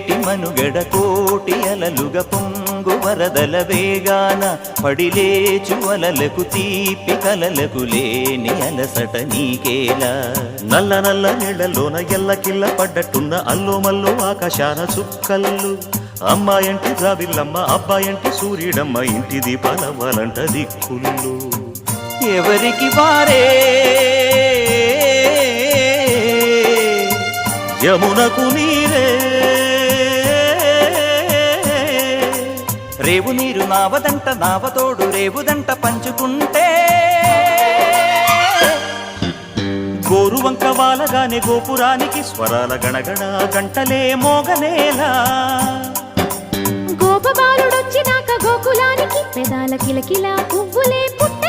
ఏటి మనుగడ కోటి అలలుగ పొంగు వరదల వేగాన పడిలేచు అలలకు తీపి కలలకు లేని అలసట నీకేలా నల్ల నల్ల నీళ్లలోన ఎల్లకిల్ల పడ్డట్టున్న అల్లో మల్లో ఆకాశాన చుక్కల్లు అమ్మాయంటి జాబిల్లమ్మ అబ్బాయంటి సూర్యుడమ్మ ఇంటి దీపాలవ్వాలంట దిక్కుళ్ళు ఎవరికి వారే యమునకు నీరే రేవు నీరు నావదంట నావతోడు రేవుదంట పంచుకుంటే గోరువంక వాలగానే గోపురానికి స్వరాల గణగణ గంటలే మోగనేలా గోపబాలుడొచ్చినాక గోకులానికి పెదాల కిలకిల పువ్వులే పుట్ట